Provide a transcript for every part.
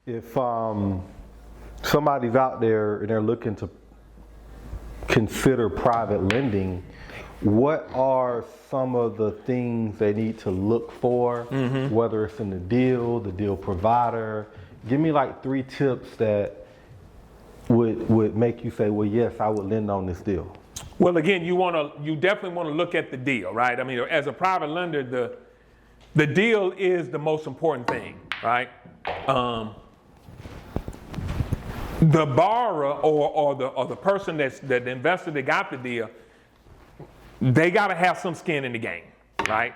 If somebody's out there and they're looking to consider private lending, what are some of the things they need to look for, whether it's in the deal provider? Give me like 3 tips that would make you say, well, yes, I would lend on this deal. Well, again, you definitely want to look at the deal, right? I mean, as a private lender, the deal is the most important thing, right? The borrower or the person that the investor that got the deal, they got to have some skin in the game, right?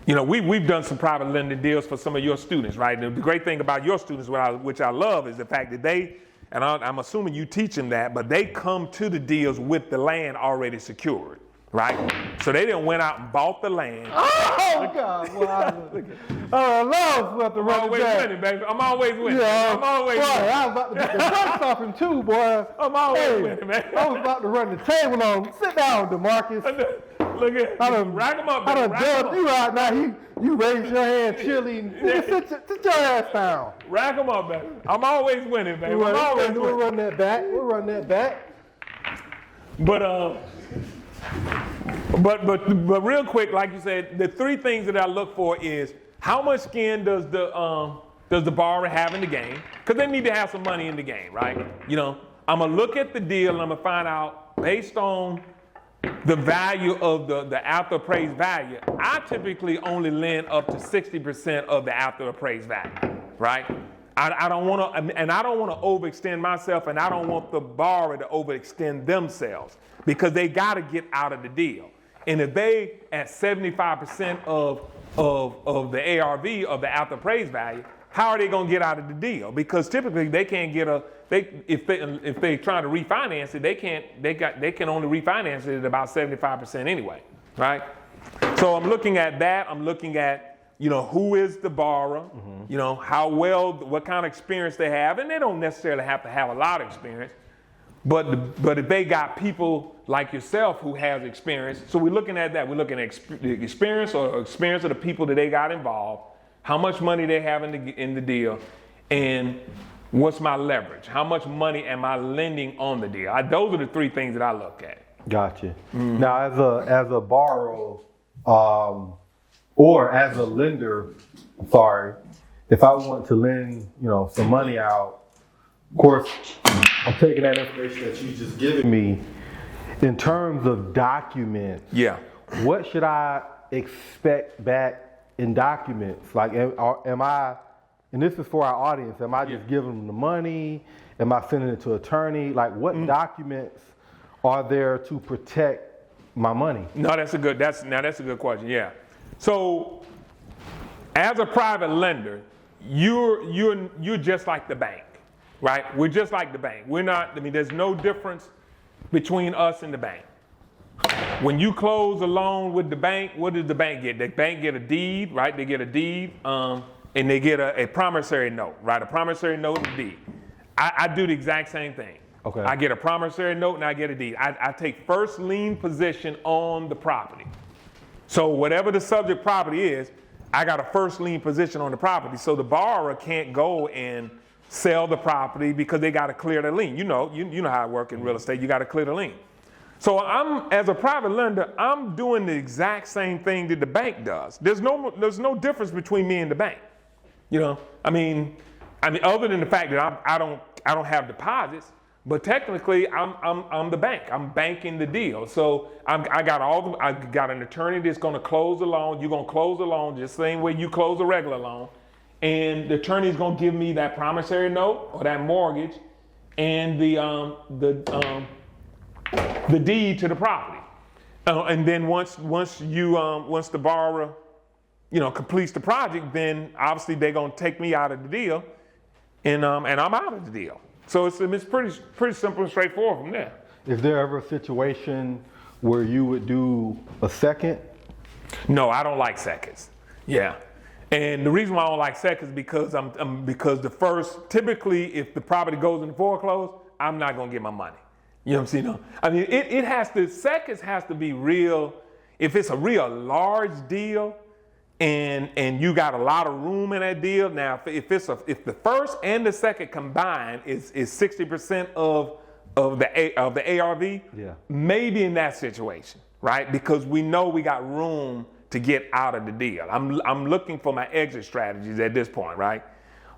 We've done some private lending deals for some of your students, right? And the great thing about your students, which I love, is the fact that I'm assuming you teach them that, but they come to the deals with the land already secured, right? So they didn't went out and bought the land. Oh God! I love about to run always winning, baby. I'm always winning. Yeah, I'm always winning. I was about to get the front off him too, boy. I'm always winning, man. I was about to run the table on. Sit down, DeMarcus. Look at rack him up, baby. I done dubbed you out now. You raise your hand, chilly. Sit your ass down. Rack him up, baby. I'm always winning, baby. I'm always winning. We'll run that back. But real quick, like you said, the 3 things that I look for is how much skin does the borrower have in the game? Because they need to have some money in the game, right? I'm gonna look at the deal and I'm gonna find out based on the value of the after appraised value. I typically only lend up to 60% of the after appraised value, right? I don't want to overextend myself, and I don't want the borrower to overextend themselves because they got to get out of the deal. And if they at 75% of the ARV of the after appraised value, how are they going to get out of the deal? Because typically they can't get if they trying to refinance it, they can only refinance it at about 75% anyway, right? So I'm looking at that. I'm looking at who is the borrower, what kind of experience they have, and they don't necessarily have to have a lot of experience, but if they got people like yourself who has experience, so we're looking at that. We're looking at the experience of the people that they got involved, how much money they have in the deal, and what's my leverage? How much money am I lending on the deal? Those are the 3 things that I look at. Gotcha. Now, as a borrower, or as a lender, if I want to lend, some money out, of course, I'm taking that information that you just given me. In terms of documents, what should I expect back in documents? Like, am I, and this is for our audience, am I just giving them the money? Am I sending it to an attorney? Like, what documents are there to protect my money? No, that's a good question. Yeah. So, as a private lender, you're just like the bank, right? We're just like the bank. We're not. I mean, there's no difference between us and the bank. When you close a loan with the bank, what does the bank get? The bank get a deed, right? They get a deed, and they get a promissory note, right? A promissory note and a deed. I do the exact same thing. Okay. I get a promissory note and I get a deed. I take first lien position on the property. So whatever the subject property is, I got a first lien position on the property. So the borrower can't go and sell the property because they got to clear the lien. You know how it works in real estate. You got to clear the lien. So as a private lender, I'm doing the exact same thing that the bank does. There's no difference between me and the bank. I mean, other than the fact that I don't have deposits. But technically, I'm the bank. I'm banking the deal. So I got an attorney that's going to close the loan. You're going to close the loan just the same way you close a regular loan, and the attorney's going to give me that promissory note or that mortgage, and the deed to the property. And then once the borrower, completes the project, then obviously they're going to take me out of the deal, and I'm out of the deal. So it's pretty simple and straightforward from there. Is there ever a situation where you would do a second? No, I don't like seconds. Yeah. And the reason why I don't like seconds is because because the first, typically if the property goes into foreclosure, I'm not gonna get my money. You know what I'm saying? I mean, seconds has to be real. If it's a real large deal and you got a lot of room in that deal. Now, if the first and the second combined is 60% of the ARV, maybe in that situation, right? Because we know we got room to get out of the deal. I'm looking for my exit strategies at this point, right?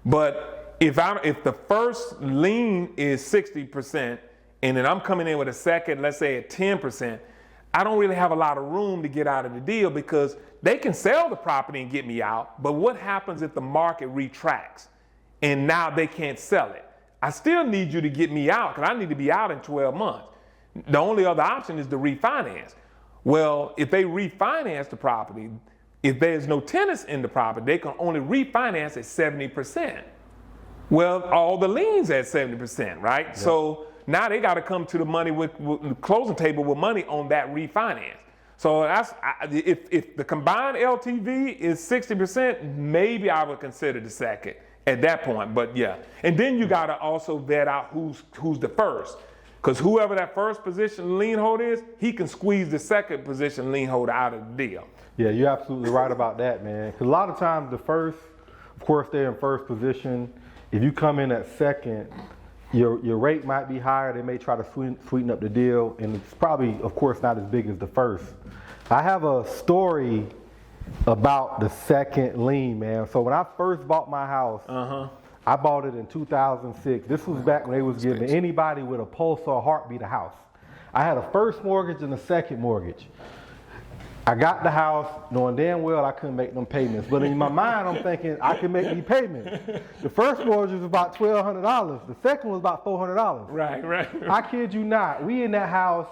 But if the first lien is 60% and then I'm coming in with a second, let's say at 10%, I don't really have a lot of room to get out of the deal because they can sell the property and get me out, but what happens if the market retracts and now they can't sell it? I still need you to get me out because I need to be out in 12 months. The only other option is to refinance. Well, if they refinance the property, if there's no tenants in the property, they can only refinance at 70%. Well, all the liens at 70%, right? Yep. So now they got to come to the money with the closing table with money on that refinance. So if the combined LTV is 60%, maybe I would consider the second at that point. But yeah, and then you got to also vet out who's the first, because whoever that first position lien holder is, he can squeeze the second position lien holder out of the deal. Yeah, you're absolutely right about that, man. Because a lot of times the first, of course, they're in first position. If you come in at second, your rate might be higher. They may try to sweeten up the deal, and it's probably, of course, not as big as the first. I have a story about the second lien, man. So when I first bought my house, I bought it in 2006. This was back when they was giving anybody with a pulse or a heartbeat a house. I had a first mortgage and a second mortgage. I got the house knowing damn well I couldn't make them payments. But in my mind, I'm thinking I can make these payments. The first mortgage was about $1,200. The second was about $400. Right. I kid you not. We in that house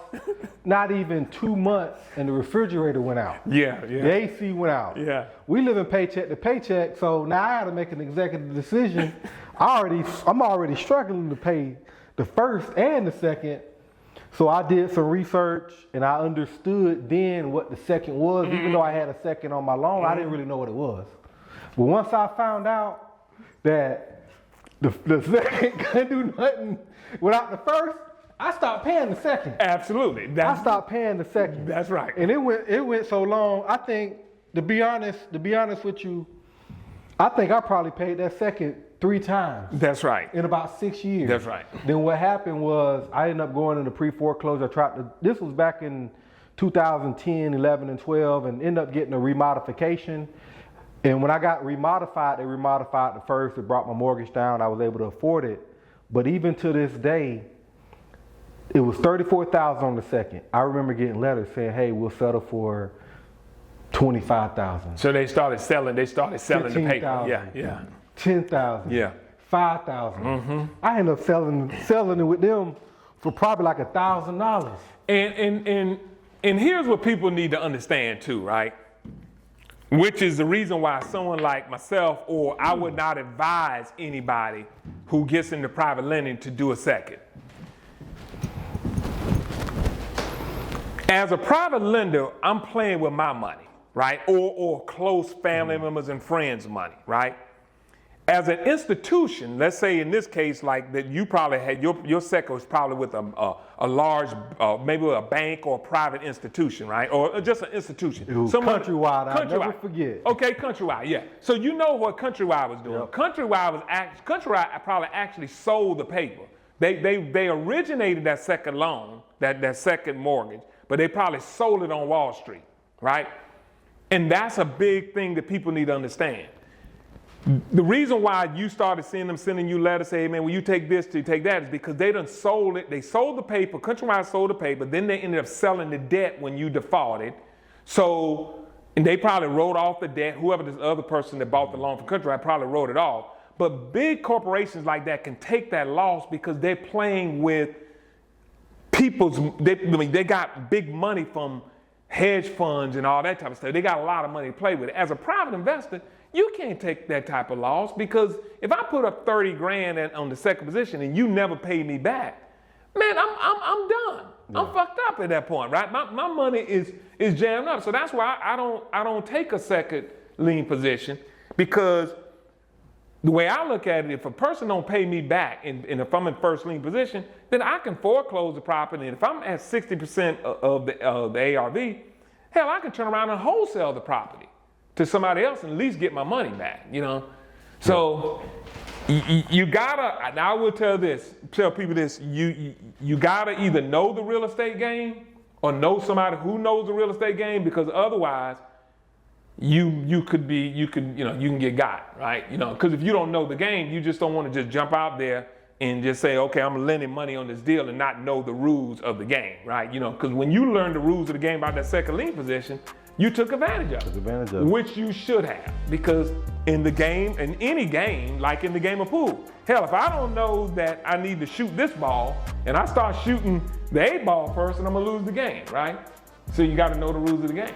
not even 2 months and the refrigerator went out. Yeah. The AC went out. Yeah. We live in paycheck to paycheck, so now I had to make an executive decision. I'm already struggling to pay the first and the second. So I did some research and I understood then what the second was. Even though I had a second on my loan, I didn't really know what it was. But once I found out that the second couldn't do nothing without the first, I stopped paying the second. Absolutely. I stopped paying the second. That's right. And it went so long. I think, to be honest with you, I think I probably paid that second 3 times. That's right. In about 6 years. That's right. Then what happened was I ended up going into pre-foreclosure. This was back in 2010, 11, and 12, and ended up getting a remodification. And when I got remodified, they remodified the first. It brought my mortgage down. I was able to afford it. But even to this day, it was $34,000 on the second. I remember getting letters saying, "Hey, we'll settle for $25,000." So they started selling the paper. Yeah. 10,000. Yeah. 5,000. I ended up selling it with them for probably like $1,000. And here's what people need to understand too, right? Which is the reason why someone like myself, or I would not advise anybody who gets into private lending to do a second. As a private lender, I'm playing with my money, right? Or close family members and friends' money, right? As an institution, let's say in this case, like that, you probably had your second was probably with a large, maybe a bank or a private institution, right? Or just an institution. Countrywide, I'll never forget. Okay, Countrywide, yeah. So you know what Countrywide was doing. Yep. Countrywide probably actually sold the paper. They originated that second loan, that second mortgage, but they probably sold it on Wall Street, right? And that's a big thing that people need to understand. The reason why you started seeing them sending you letters saying, "Hey man, when you take this to take that," is because they done sold it. They sold the paper. Countrywide sold the paper. Then they ended up selling the debt when you defaulted. So, and they probably wrote off the debt. Whoever this other person that bought the loan from Countrywide probably wrote it off. But big corporations like that can take that loss because they're playing with they got big money from hedge funds and all that type of stuff. They got a lot of money to play with. As a private investor, you can't take that type of loss, because if I put up 30 grand on the second position and you never pay me back, man, I'm done. Yeah. I'm fucked up at that point, right? My money is jammed up. So that's why I don't take a second lien position, because the way I look at it, if a person don't pay me back and if I'm in first lien position, then I can foreclose the property. And if I'm at 60% of the ARV, hell, I can turn around and wholesale the property. to somebody else and at least get my money back, you know? So you gotta, and I will tell people this, you gotta either know the real estate game or know somebody who knows the real estate game, because otherwise you can get got, right? You know, because if you don't know the game, you just don't want to just jump out there and just say, okay, I'm lending money on this deal and not know the rules of the game, right? You know, because when you learn the rules of the game about that second lien position, you took advantage of it, which you should have, because in the game, in any game, like in the game of pool, hell, if I don't know that I need to shoot this ball and I start shooting the 8 ball first, and I'm gonna lose the game, right? So you got to know the rules of the game.